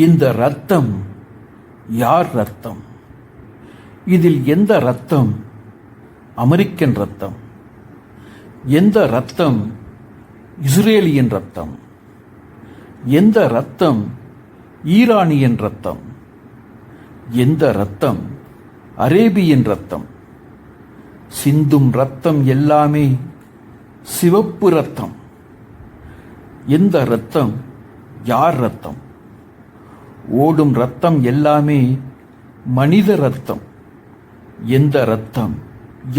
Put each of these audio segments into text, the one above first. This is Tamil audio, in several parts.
இந்த ரத்தம் யார் ரத்தம்? இதில் எந்த ரத்தம் அமெரிக்கன் ரத்தம்? எந்த ரத்தம் இஸ்ரேலியன் ரத்தம்? எந்த ரத்தம் ஈரானியன் ரத்தம்? எந்த ரத்தம் அரேபியன் ரத்தம்? சிந்தும் ரத்தம் எல்லாமே சிவப்பு ரத்தம். எந்த ரத்தம் யார் ரத்தம்? ஓடும் ரத்தம் எல்லாமே மனித ரத்தம். எந்த ரத்தம்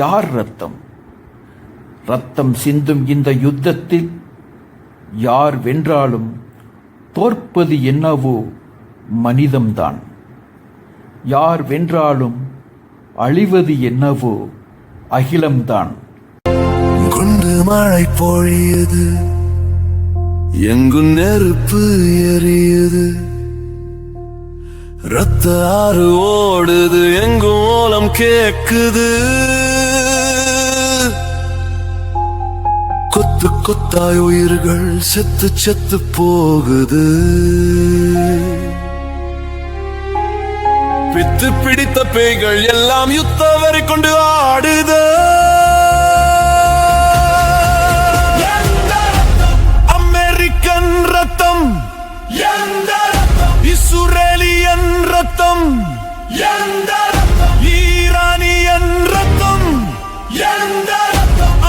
யார் ரத்தம்? ரத்தம் சிந்தும் இந்த யுத்தத்தில் யார் வென்றாலும் தோற்பது என்னவோ மனிதம்தான். யார் வென்றாலும் அழிவது என்னவோ அகிலம்தான். குண்டு மழை பொழியுது, எங்கும் நெருப்பு எரியுது, ரத்த ஆறு ஓடுது, எங்கும் ஓலம் கேக்குது. கொத்து கொத்தாய் உயிர்கள் செத்து செத்து போகுது. பித்து பிடித்த பேய்கள் எல்லாம் யுத்த வரை கொண்டு ஆடுது. அமெரிக்கன் ரத்தம், இஸ்ரேலியன் ரத்தம், ஈரானியன் ரத்தம்,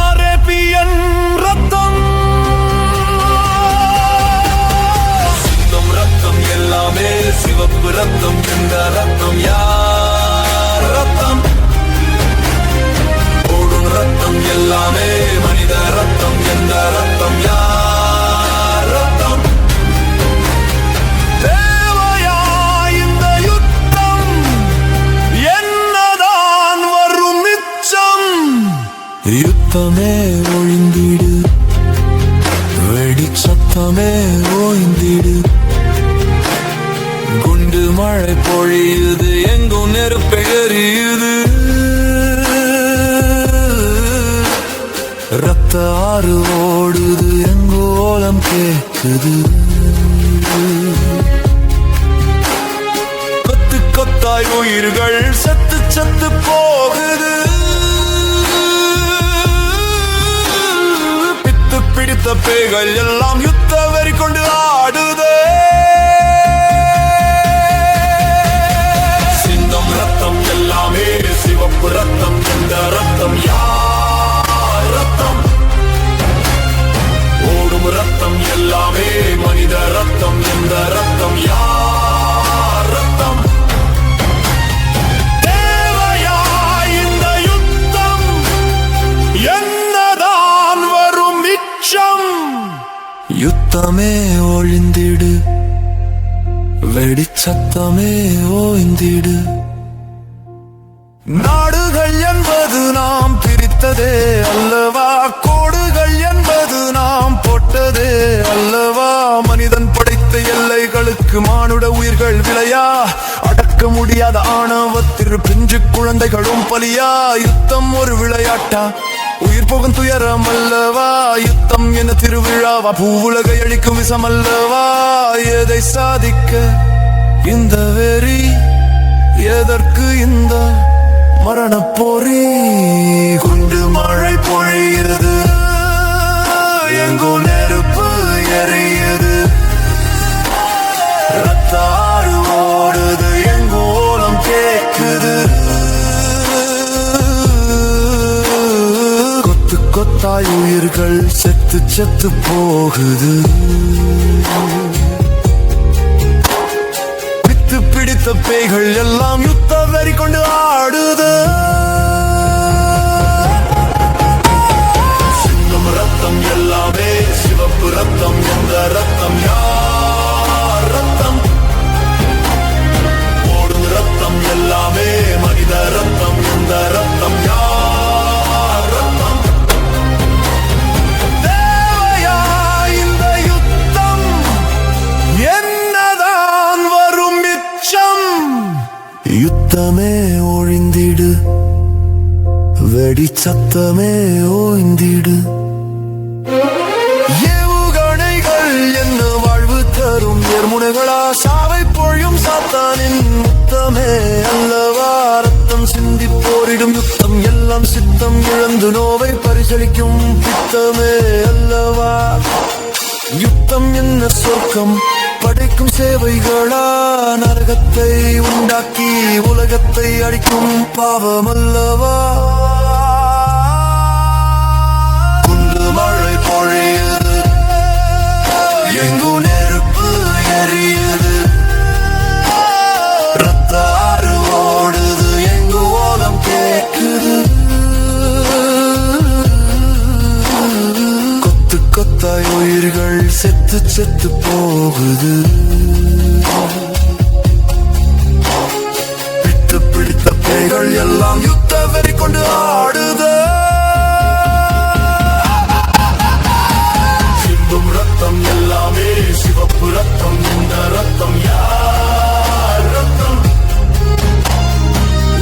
அரேபியன் ரத்தம். சிந்தும் ரத்தம் எல்லாமே சிவப்பு ரத்தம். இந்த ரத்தம் யார் ரத்தம்? ஓடும் ரத்தம் எல்லாமே மனித ரத்தம். எந்த ரத்தம் யார் ரத்தம்? தேவையா இந்த யுத்தம்? என்னதான் வரும் மிச்சம்? யுத்தமே ஒழிந்திடு, வெடி சத்தமே ஓய்ந்திடு. குண்டு மழை பொழியுது, எங்கும் நெருப்பு எரியுது, ரத்த ஆறு ஓடுது, எங்கு ஓலம் கேக்குது. கொத்து கொத்தாய் உயிர்கள் செத்து செத்து போகுது. பித்து பிடித்த பேய்கள் எல்லாம் யுத்த வெறி கொண்டு ஆடுதே. சிந்தும் ரத்தம் எல்லாமே சிவப்பு ரத்தம். இந்த ரத்தம் யார் ரத்தம்? ஓடும் ரத்தம் எல்லாமே மனித ரத்தம். இந்த ரத்தம் யார் ரத்தம்? தேவையா இந்த யுத்தம்? என்னதான் வரும் மிச்சம்? யுத்தமே ஒழிந்திடு, வெடிச்சத்தமே ஓய்ந்திடு. நாடுகள் என்பது நாம் பிரித்ததே அல்லவா? கோடுகள் என்பது நாம் போட்டதே அல்லவா? மனிதன் படைத்த எல்லைகளுக்கு மானுட உயிர்கள் விலையா? அடக்க முடியாத ஆணவத்திற்கு பிஞ்சு குழந்தைகளும் பலியா? யுத்தம் ஒரு விளையாட்டா? உயிர் போகும் துயரம் அல்லவா? யுத்தம் என திருவிழாவா? பூவுலகை அழிக்கும் விஷம் அல்லவா? எதை சாதிக்க இந்த வெறி? எதற்கு இந்த மரணப்போரி? குண்டு மழை பொழியுது, எங்கோ நெருப்பு எரியுது, ரத்த ஆறு ஓடுது, எங்கோ ஓலம் கேக்குது. கொத்து கொத்தாய் உயிர்கள் செத்து செத்து போகுது. பித்து பிடித்த பேய்கள் எல்லாம் யுத்த வெறி கொண்டு ஆடுது. சிந்தும் ரத்தம் எல்லாமே சிவப்பு ரத்தம். எந்த ரத்தம் யார் ரத்தம்? ஓடும் ரத்தம் எல்லாமே மனித ரத்தம். எந்த ரத்தம் யார் ரத்தம்? தேவையா இந்த யுத்தம்? என்னதான் வரும் மிச்சம்? யுத்தமே ஒழிந்திடு, வெடி சத்தமே ஓய்ந்திடு. ஏவுகணைகள் என்ன வாழ்வு தரும் ஏர்முனைகளா? சாவை ரத்தம் இழந்து நோவை பரிசளிக்கும் பித்தமே அல்லவா யுத்தம் என்ன சொர்க்கம் படைக்கும் சேவைகளா நரகத்தை உண்டாக்கி உலகத்தை அழிக்கும் பாவம் அல்லவா குண்டு மழை பொழியுது எங்கு நெருப்பு எரியுது ரத்த ஆறு ஓடுது எங்கு ஓலம் கேட்குது கொத்து கொத்தாய் உயிர்கள் செத்து செத்து போகுது பிட்டு பிடித்த பேய்கள் எல்லாம் யுத்த வெறி கொண்டு ஆடுது சிந்தும் ரத்தம் எல்லாமே சிவப்பு ரத்தம் இந்த ரத்தம் யார் ரத்தம்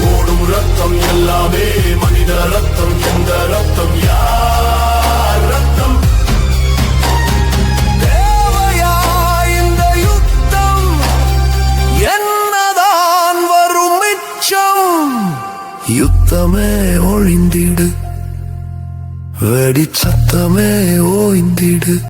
ஓடும் ரத்தம் எல்லாமே மனித ரத்தம் எந்த ரத்தம் யார் ரத்தம் தேவையா இந்த யுத்தம் என்னதான் வரும் மிச்சம் யுத்தமே ஒழிந்திடு வெடி சத்தமே ஓய்ந்திடு